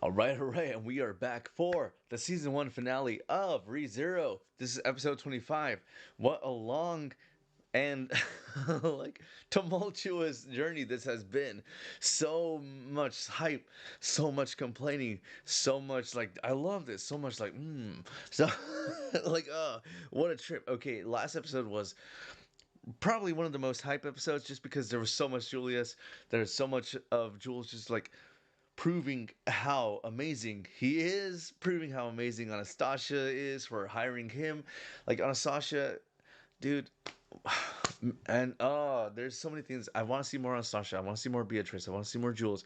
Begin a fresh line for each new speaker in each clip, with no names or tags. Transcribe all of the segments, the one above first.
All right, and we are back for the season one finale of ReZero. This is episode 25. What a long and like tumultuous journey this has been. So much hype, so much complaining, so much like I love this, so much like so like what a trip. Okay, last episode was probably one of the most hype episodes just because there was so much Julius. There's so much of Jules just like proving how amazing he is, proving how amazing Anastasia is for hiring him. Like Anastasia, dude, and there's so many things. I want to see more Anastasia. I want to see more Beatrice. I want to see more Jules.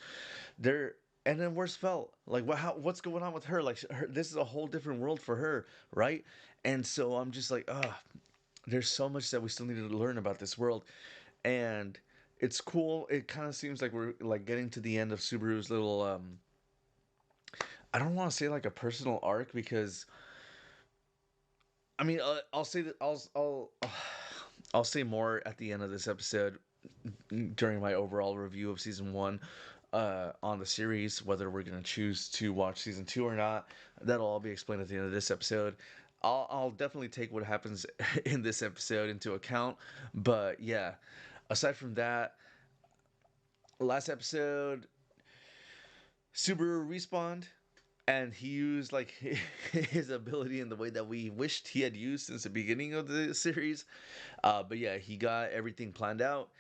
There. And then where's Fel? Like, what's going on with her? Like, this is a whole different world for her, right? And so I'm just like, there's so much that we still need to learn about this world, and it's cool. It kind of seems like we're like getting to the end of Subaru's little I don't want to say like a personal arc because I mean I'll say that I'll say more at the end of this episode during my overall review of season 1 on the series, whether we're going to choose to watch season 2 or not. That'll all be explained at the end of this episode. I'll definitely take what happens in this episode into account, but yeah, aside from that, last episode Subaru respawned and he used like his ability in the way that we wished he had used since the beginning of the series. But yeah, he got everything planned out.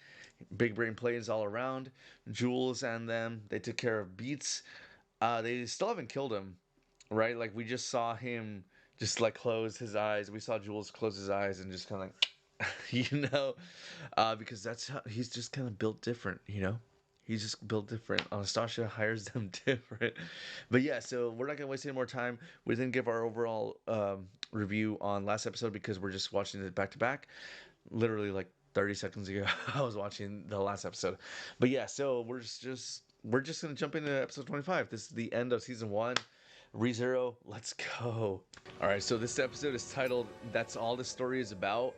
Big brain plays all around. Jules and them, they took care of Beets. They still haven't killed him, right? Like we just saw him just like close his eyes. We saw Jules close his eyes and just kind of like, because that's how he's just kind of built different. He's just built different. Anastasia hires them different. But yeah, so we're not going to waste any more time. We didn't give our overall review on last episode because we're just watching it back to back. Literally like 30 seconds ago, I was watching the last episode. But yeah, so we're just going to jump into episode 25. This is the end of season 1. ReZero, let's go. All right, so this episode is titled "That's All the Story Is About,"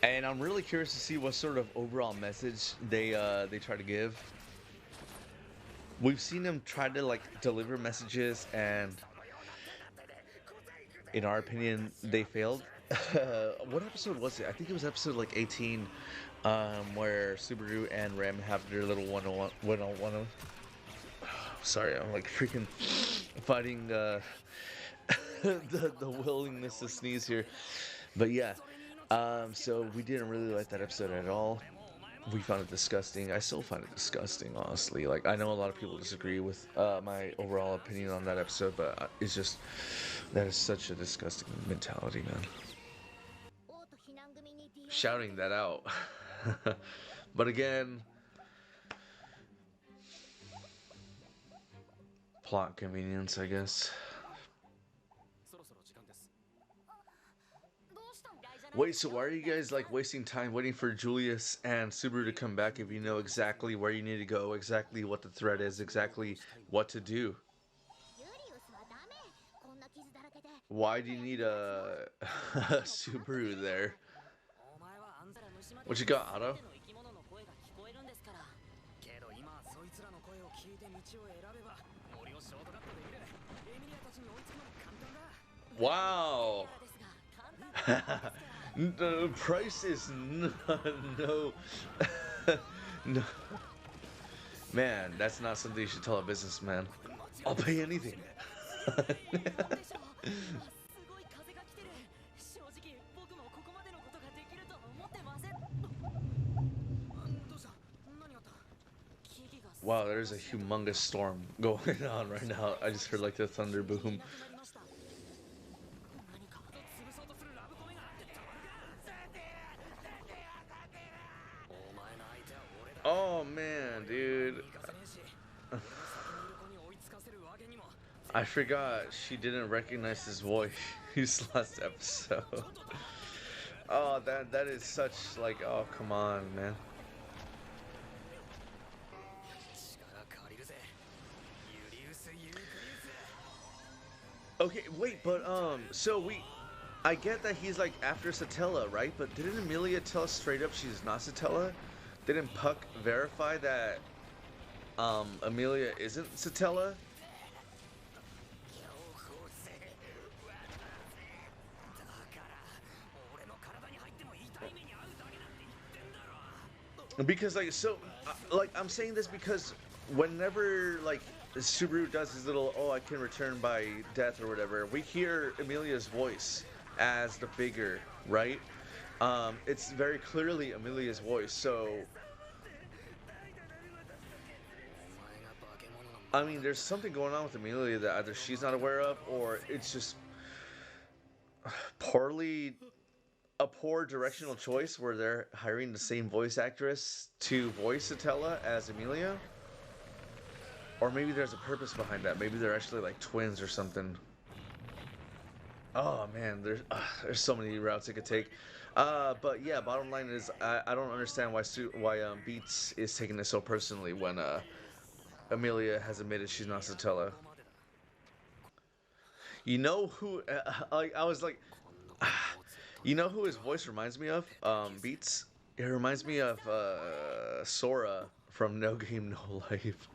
and I'm really curious to see what sort of overall message they try to give. We've seen them try to like deliver messages, and in our opinion, they failed. What episode was it? I think it was episode like 18, where Subaru and Ram have their little one-on-one. Sorry, I'm like freaking fighting the willingness to sneeze here, but yeah. So we didn't really like that episode at all. We found it disgusting. I still find it disgusting, honestly. Like, I know a lot of people disagree with my overall opinion on that episode, but it's just that is such a disgusting mentality, man. Shouting that out. But again, plot convenience, I guess. Wait, so why are you guys like wasting time waiting for Julius and Subaru to come back if you know exactly where you need to go, exactly what the threat is, exactly what to do? Why do you need a, a Subaru there? What you got, Otto? Wow. The price is no, no. Man, that's not something you should tell a businessman. I'll pay anything. Wow, there's a humongous storm going on right now. I just heard like the thunder boom. Oh man, dude. I forgot she didn't recognize his voice last episode. Oh, that is such like, oh come on, man. Okay, wait, but so I get that he's like after Satella, right? But didn't Emelia tell us straight up she's not Satella? Didn't Puck verify that Emelia isn't Satella? Because like like I'm saying this because whenever like Subaru does his little "oh I can return by death" or whatever, we hear Emilia's voice as the figure, right? It's very clearly Emilia's voice. So I mean, there's something going on with Emelia that either she's not aware of or it's just poorly a poor directional choice where they're hiring the same voice actress to voice Atella as Emelia. Or maybe there's a purpose behind that. Maybe they're actually like twins or something. Oh man, there's so many routes it could take. But yeah, bottom line is I don't understand why Beets is taking this so personally when Emelia has admitted she's not Satella. You know who? I was like, you know who his voice reminds me of? Beats. It reminds me of Sora from No Game No Life.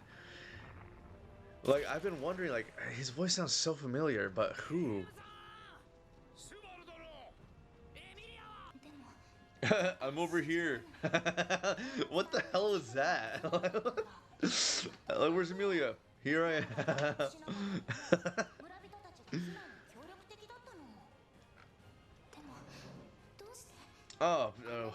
Like I've been wondering, like his voice sounds so familiar, but who? I'm over here. What the hell is that? Like, where's Emelia? Here I am. Oh, no.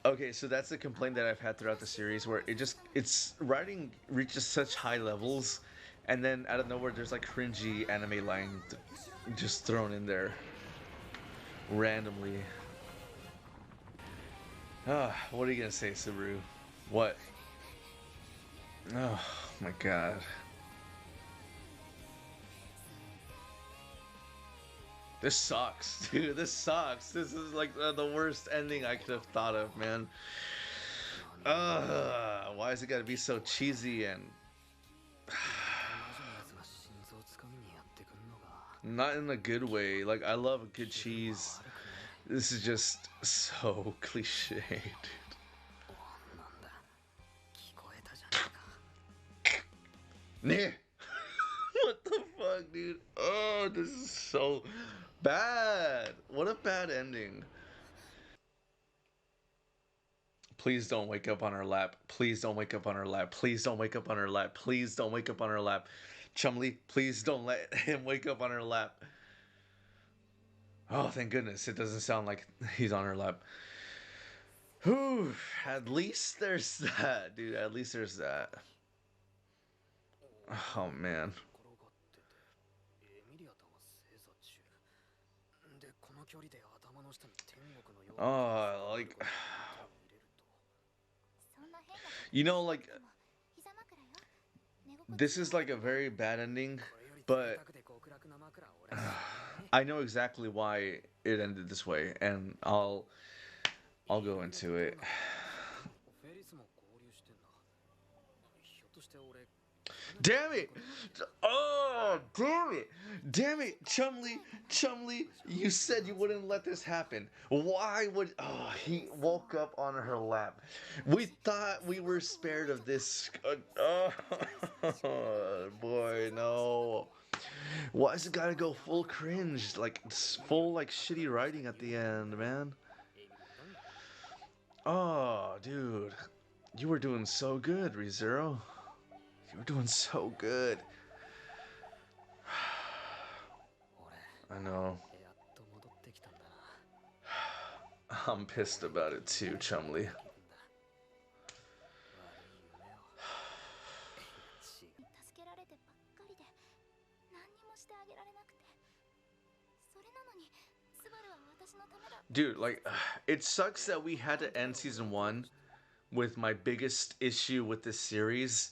Okay, so that's the complaint that I've had throughout the series, where its writing reaches such high levels, and then out of nowhere there's like cringy anime line just thrown in there randomly. Ah, what are you gonna say, Subaru? What? Oh my god. This sucks, dude. This sucks. This is like the worst ending I could have thought of, man. Why is it gotta be so cheesy and not in a good way? Like I love a good cheese. This is just so cliche, dude. Nah. What the fuck, dude? Oh, this is so bad. What a bad ending. Please don't wake up on her lap. Please don't wake up on her lap. Please don't wake up on her lap. Please don't wake up on her lap. Chumley, please don't let him wake up on her lap. Oh, thank goodness. It doesn't sound like he's on her lap. Whew. At least there's that, dude. At least there's that. Oh, man. Oh, like... You know, like... This is like a very bad ending, but... I know exactly why it ended this way, and I'll go into it. Damn it! Oh, damn it! Damn it! Chumley, you said you wouldn't let this happen. Why would... Oh, he woke up on her lap. We thought we were spared of this... Oh, boy, no. Why is it gotta go full cringe? Like, full, like, shitty writing at the end, man. Oh, dude. You were doing so good, ReZero. You were doing so good. I know. I'm pissed about it too, Chumley. Dude, like, it sucks that we had to end season 1 with my biggest issue with this series.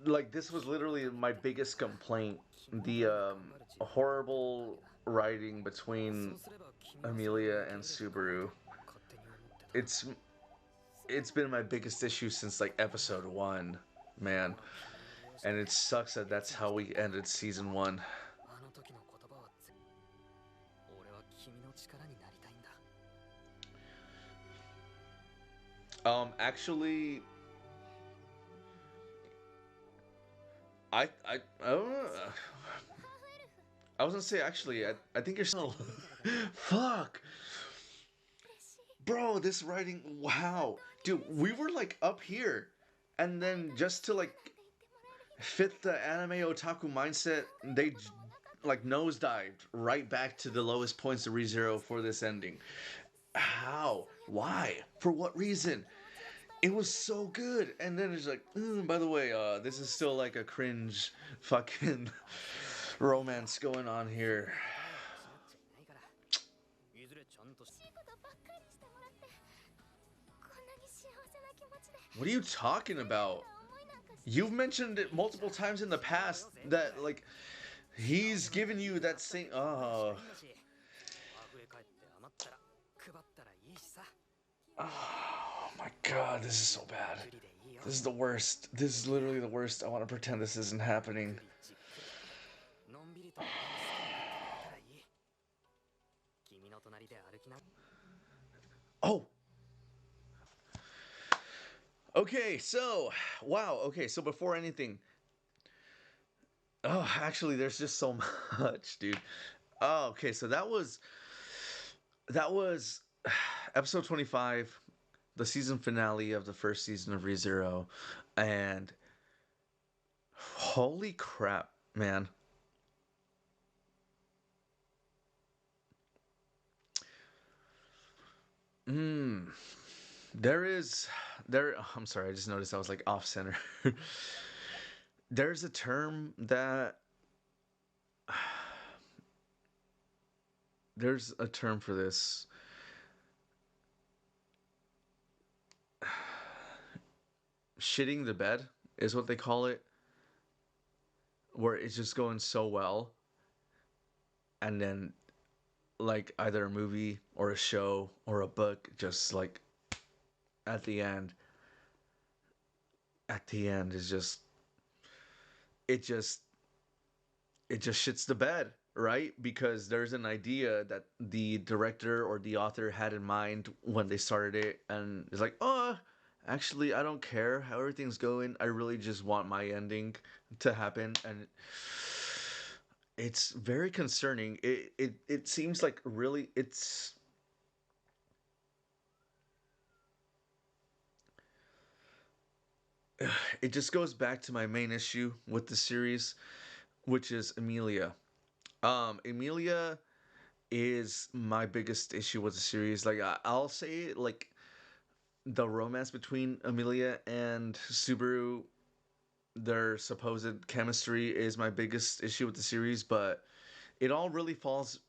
Like, this was literally my biggest complaint. The horrible writing between Emelia and Subaru. It's been my biggest issue since like episode 1, man. And it sucks that that's how we ended season 1. Actually, I I was gonna say actually, I think you're so fuck. Bro, this writing, wow. Dude, we were like up here. And then just to like fit the anime otaku mindset, they like nosedived right back to the lowest points of ReZero for this ending. How? Why? For what reason? It was so good. And then it's like, by the way, this is still like a cringe fucking romance going on here. What are you talking about? You've mentioned it multiple times in the past that like he's given you that same. Oh my god, this is so bad. This is the worst. This is literally the worst. I want to pretend this isn't happening. Oh, okay. So, wow. Okay, so before anything, oh, actually, there's just so much, dude. Oh, okay. So that was episode 25, the season finale of the first season of ReZero, and holy crap, man. Mm, there is there I'm sorry, I just noticed I was like off center. There's a term that there's a term for this. Shitting the bed is what they call it, where it's just going so well, and then like either a movie or a show or a book just like at the end is just it just it just shits the bed, right? Because there's an idea that the director or the author had in mind when they started it, and it's like, oh, actually, I don't care how everything's going. I really just want my ending to happen, and it's very concerning. It seems like really it just goes back to my main issue with the series, which is Emelia. Emelia is my biggest issue with the series. Like I'll say like the romance between Emelia and Subaru, their supposed chemistry is my biggest issue with the series, but it all really falls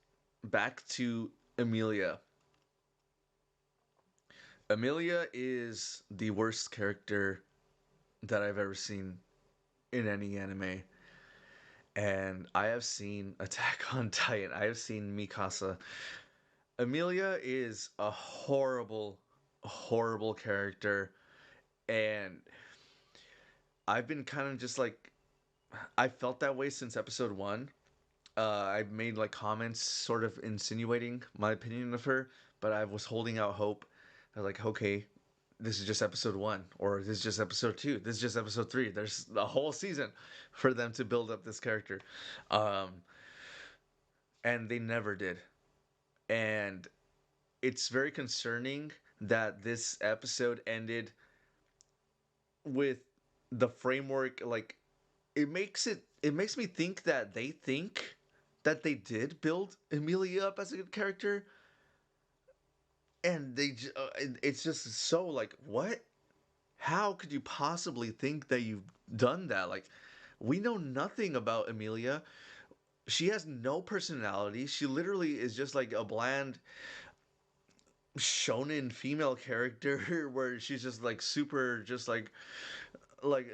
back to Emelia. Emelia is the worst character that I've ever seen in any anime. And I have seen Attack on Titan. I have seen Mikasa. Emelia is a horrible, horrible character, and I've been kind of just like I felt that way since episode one. I've made like comments, sort of insinuating my opinion of her, but I was holding out hope. I was like, okay, this is just episode one, or this is just episode two, this is just episode three. There's a whole season for them to build up this character, um, and they never did. And it's very concerning that this episode ended with the framework like it makes me think that they think that they did build Emelia up as a good character, and it's just so like what, how could you possibly think that you've done that? Like we know nothing about Emelia. She has no personality. She literally is just like a bland shonen female character where she's just like super just like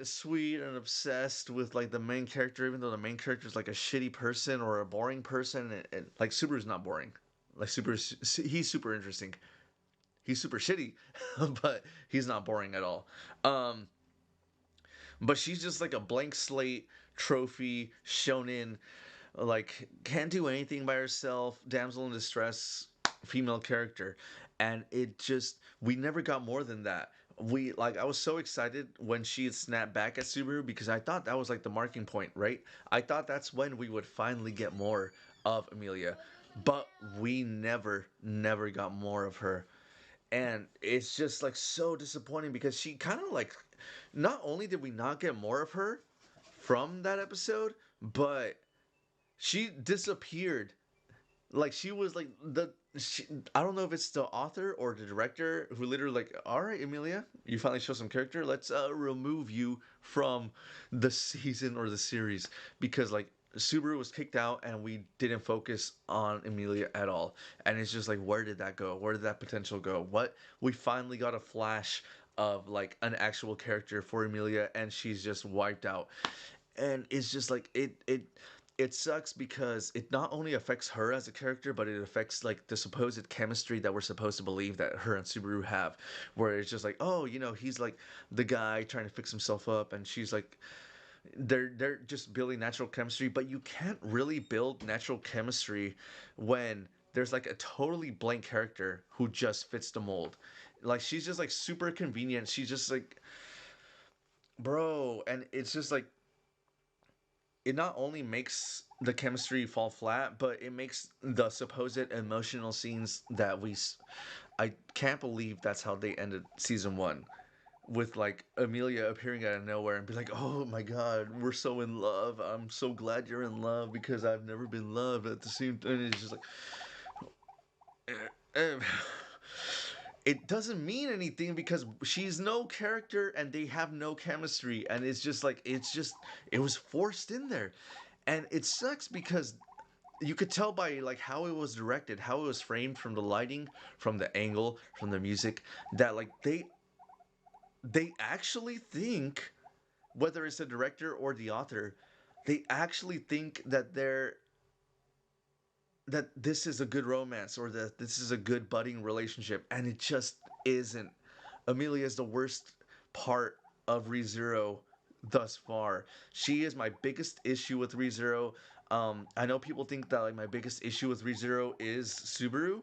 sweet and obsessed with like the main character, even though the main character is like a shitty person or a boring person. And like Subaru's not boring. Like he's super interesting. He's super shitty, but he's not boring at all. Um, but she's just like a blank slate trophy shonen, like can't do anything by herself, damsel in distress, female character, and it just we never got more than that. We like I was so excited when she had snapped back at Subaru because I thought that was like the marking point, right? I thought that's when we would finally get more of Emelia, but we never got more of her, And it's just like so disappointing because she kind of like, not only did we not get more of her from that episode, but she disappeared. Like she was like I don't know if it's the author or the director who literally like, all right, Emelia, you finally show some character. Let's remove you from the season or the series because like Subaru was kicked out and we didn't focus on Emelia at all. And it's just like, where did that go? Where did that potential go? What we finally got a flash of like an actual character for Emelia, and she's just wiped out. And it's just like it sucks because it not only affects her as a character, but it affects like the supposed chemistry that we're supposed to believe that her and Subaru have, where it's just like, oh, he's like the guy trying to fix himself up, and she's like, they're just building natural chemistry, but you can't really build natural chemistry when there's like a totally blank character who just fits the mold. Like she's just like super convenient. She's just like, bro, and it's just like it not only makes the chemistry fall flat, but it makes the supposed emotional scenes that I can't believe that's how they ended season one. With like Emelia appearing out of nowhere and be like, "Oh my God, we're so in love. I'm so glad you're in love because I've never been loved." At the same time, it's just like, eh, it doesn't mean anything because she's no character and they have no chemistry, and it's just like it was forced in there, and it sucks because you could tell by like how it was directed, how it was framed, from the lighting, from the angle, from the music, that like they actually think, whether it's the director or the author, they actually think that this is a good romance or that this is a good budding relationship, and it just isn't. Emelia is the worst part of ReZero thus far. She is my biggest issue with ReZero. I know people think that like my biggest issue with ReZero is Subaru.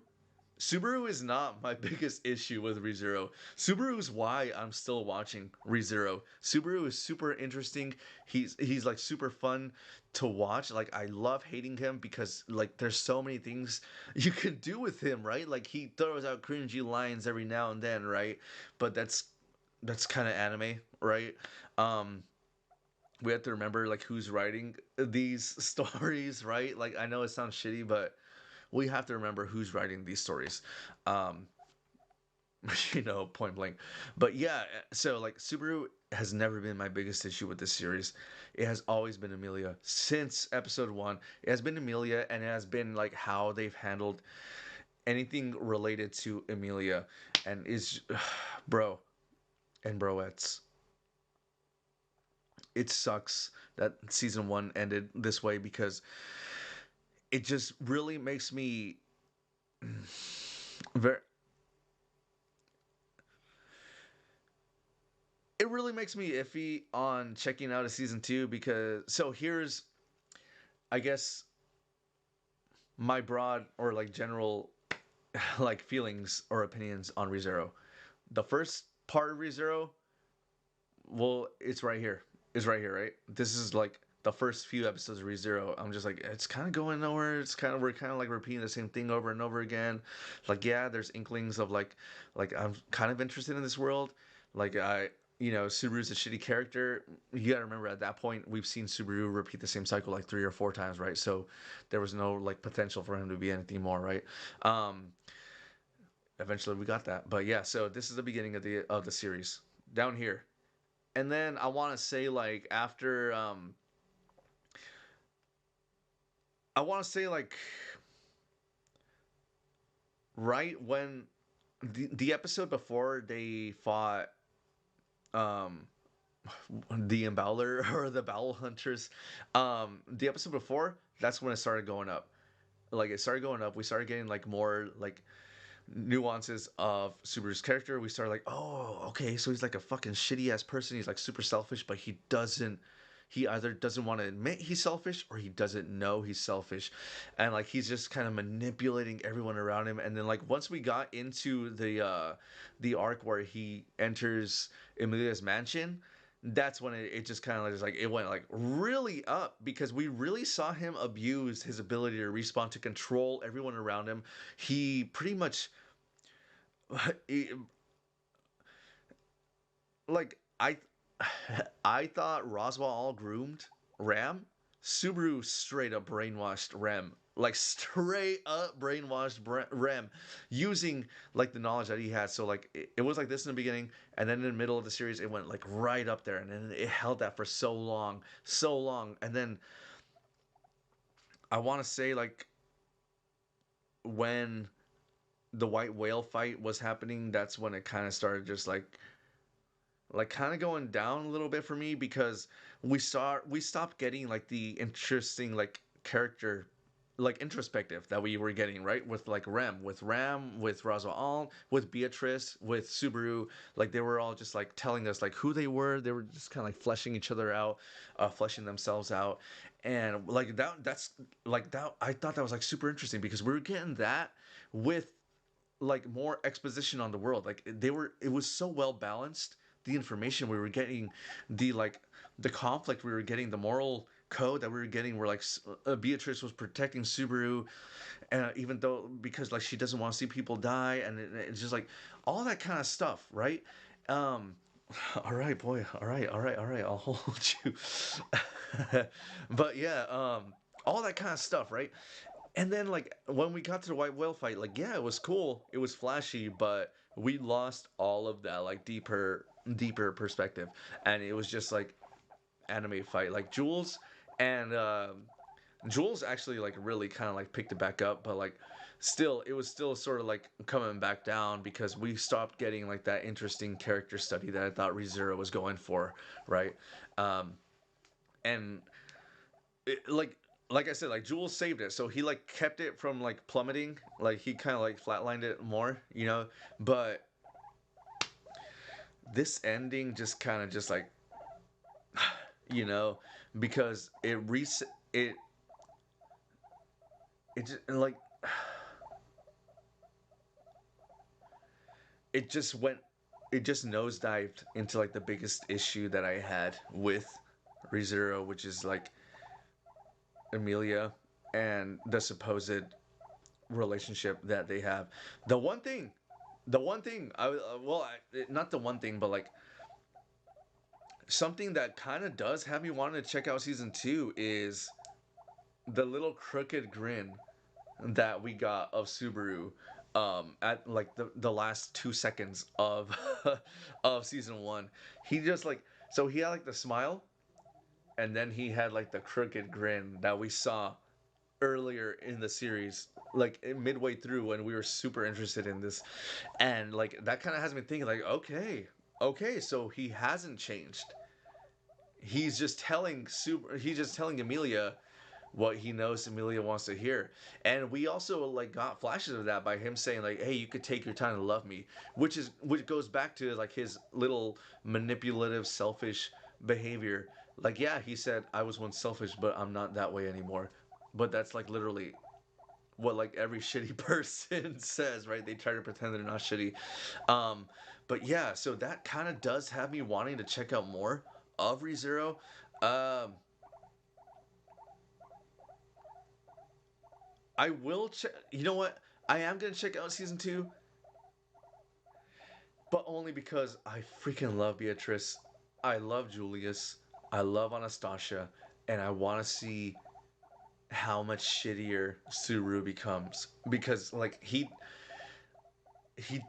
Subaru is not my biggest issue with ReZero. Subaru is why I'm still watching ReZero. Subaru is super interesting. He's like super fun to watch. Like I love hating him because like there's so many things you can do with him, right? Like he throws out cringy lines every now and then, right? But that's kind of anime, right? Um we have to remember like who's writing these stories, right? Like I know it sounds shitty, but we have to remember who's writing these stories. Um, point blank. But yeah, so like Subaru has never been my biggest issue with this series. It has always been Emelia since episode one. It has been Emelia, and it has been like how they've handled anything related to Emelia, and is, bro and broettes. It sucks that season one ended this way because it just really makes me very it really makes me iffy on checking out a season two because so here's I guess my broad or like general like feelings or opinions on ReZero. The first part of ReZero, well, it's right here. It's right here, right? This is like the first few episodes of ReZero. I'm just like, it's kind of going nowhere. We're kind of like repeating the same thing over and over again. Like, yeah, there's inklings of like I'm kind of interested in this world. Like Subaru's a shitty character. You gotta remember at that point we've seen Subaru repeat the same cycle like 3 or 4 times, right? So there was no like potential for him to be anything more, right? Um, Eventually we got that, but yeah. So this is the beginning of the series down here, and then I want to say like after I want to say like right when the episode before they fought um the Embowler or the Bowel Hunters, the episode before, that's when it started going up. Like it started going up. We started getting like more like nuances of Subaru's character. We started like, oh, okay, so he's like a fucking shitty ass person. He's like super selfish, but he either doesn't want to admit he's selfish or he doesn't know he's selfish, and like he's just kind of manipulating everyone around him. And then like once we got into the arc where he enters Emilia's mansion, that's when it just kind of like it went like really up because we really saw him abuse his ability to respawn to control everyone around him. He pretty much it- like I thought Roswell all groomed Ram. Subaru straight up brainwashed Rem. Like straight up brainwashed Rem using like the knowledge that he had. So like it was like this in the beginning, and then in the middle of the series it went like right up there, and then it held that for so long, and then I want to say like when the white whale fight was happening, that's when it kind of started just like kind of going down a little bit for me because we stopped getting like the interesting like character like introspective that we were getting right with like Ram with Roswell with Beatrice with Subaru. Like they were all just like telling us like who they were. They were just kind of like fleshing each other out, fleshing themselves out. And like that's like that I thought that was like super interesting because we were getting that with like more exposition on the world. Like it was so well balanced. The information we were getting, the like the conflict we were getting, the moral code that we were getting, where like Beatrice was protecting Subaru, and even though because like she doesn't want to see people die, and it's just like all that kind of stuff, right? Um, all right, boy. All right. I'll hold you. But yeah, all that kind of stuff, right? And then like when we got to the white whale fight, like yeah, it was cool, it was flashy, but we lost all of that like deeper perspective, and it was just like anime fight. Like and Jules actually like really kind of like picked it back up, but like still it was still sort of like coming back down because we stopped getting like that interesting character study that I thought ReZero was going for, right? Um, and like I said, like Jules saved it, so he like kept it from like plummeting. Like he kind of like flatlined it more, you know. But this ending just kind of just like you know because it it just like it just went it just nosedived into like the biggest issue that I had with ReZero, which is like Emelia and the supposed relationship that they have. The one thing, the one thing, not the one thing, but like something that kind of does have me wanting to check out season two is the little crooked grin that we got of Subaru at like the last 2 seconds of of season one. He just like so he had like the smile and then he had like the crooked grin that we saw earlier in the series, like midway through when we were super interested in this, and like that kind of has me thinking, like, okay, so he hasn't changed. He's just telling Emelia what he knows Emelia wants to hear. And we also like got flashes of that by him saying like, "Hey, you could take your time to love me," which goes back to like his little manipulative, selfish behavior. Like, yeah, he said I was once selfish, but I'm not that way anymore. But that's like literally what like every shitty person says, right? They try to pretend they're not shitty. Um, but yeah, so that kind of does have me wanting to check out more of ReZero. Um, I will check. You know what? I am gonna check out season two, but only because I freaking love Beatrice. I love Julius. I love Anastasia, and I want to see how much shittier Suru becomes because like he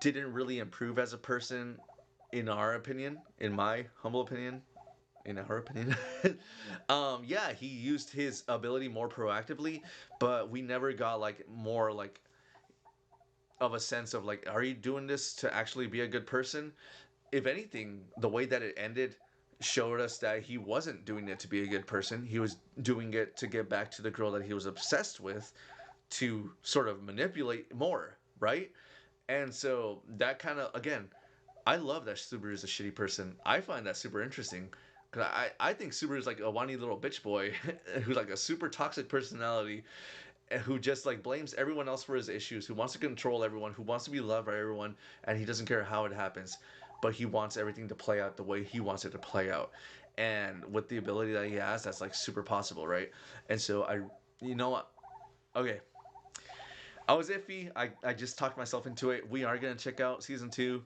didn't really improve as a person in our opinion, in my humble opinion, in our opinion. Yeah, he used his ability more proactively, but we never got like more like of a sense of like, are you doing this to actually be a good person? If anything, the way that it ended showed us that he wasn't doing it to be a good person. He was doing it to get back to the girl that he was obsessed with, to sort of manipulate more, right? And so that kind of, again, I love that Subaru is a shitty person. I find that super interesting. Cause I think Subaru is like a whiny little bitch boy who's like a super toxic personality, who just like blames everyone else for his issues, who wants to control everyone, who wants to be loved by everyone, and he doesn't care how it happens, but he wants everything to play out the way he wants it to play out. And with the ability that he has, that's like super possible, right? And so you know what? Okay, I was iffy. I just talked myself into it. We are gonna check out season 2.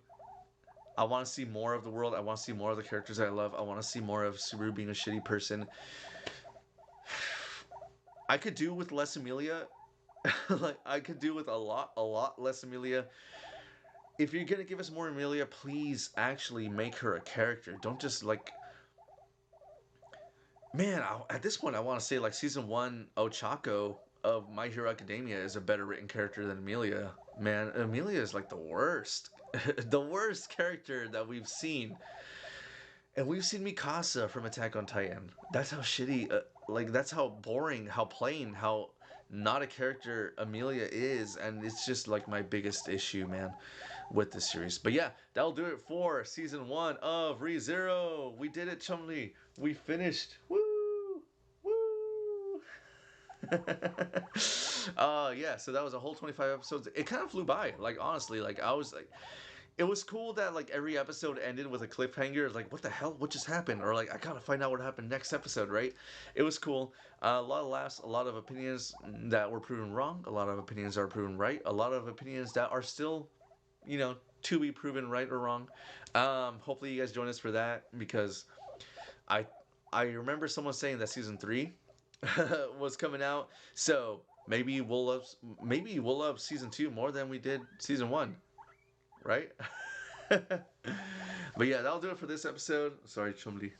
I want to see more of the world. I want to see more of the characters I love. I want to see more of Subaru being a shitty person. I could do with less Emelia. Like I could do with a lot less Emelia. If you're gonna give us more Emelia, please actually make her a character. Don't just like, man. At this point, I want to say like season 1 Ochako of My Hero Academia is a better written character than Emelia. Man, Emelia is like the worst, the worst character that we've seen. And we've seen Mikasa from Attack on Titan. That's how shitty, like that's how boring, how plain, how not a character Emelia is, and it's just like my biggest issue, man, with this series. But yeah, that'll do it for season 1 of ReZero. We did it, Chumley. We finished. Woo! Woo! Yeah, so that was a whole 25 episodes. It kind of flew by. Like honestly, like I was like, it was cool that like every episode ended with a cliffhanger. Like, what the hell? What just happened? Or like, I gotta find out what happened next episode, right? It was cool. A lot of laughs, a lot of opinions that were proven wrong, a lot of opinions are proven right, a lot of opinions that are still, you know, to be proven right or wrong. Hopefully you guys join us for that, because I I remember someone saying that season 3 was coming out, so maybe we'll love season 2 more than we did season 1, right? But yeah, that'll do it for this episode. Sorry, Chumli.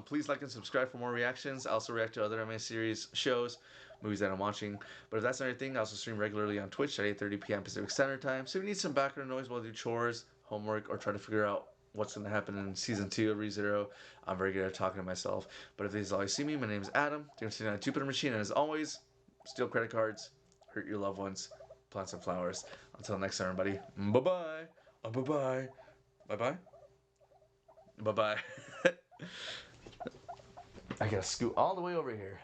Please like and subscribe for more reactions. I also react to other anime series, shows, movies that I'm watching. But if that's not your thing, I also stream regularly on Twitch at 8:30 p.m. Pacific Standard Time. So if you need some background noise while you do chores, homework, or try to figure out what's going to happen in season 2 of ReZero, I'm very good at talking to myself. But if this is all you see me, my name is Adam. You're sitting on a Jupiter machine, and as always, steal credit cards, hurt your loved ones, plant some flowers. Until next time, everybody. Bye bye. Bye bye. Bye bye. Bye bye. I gotta scoot all the way over here.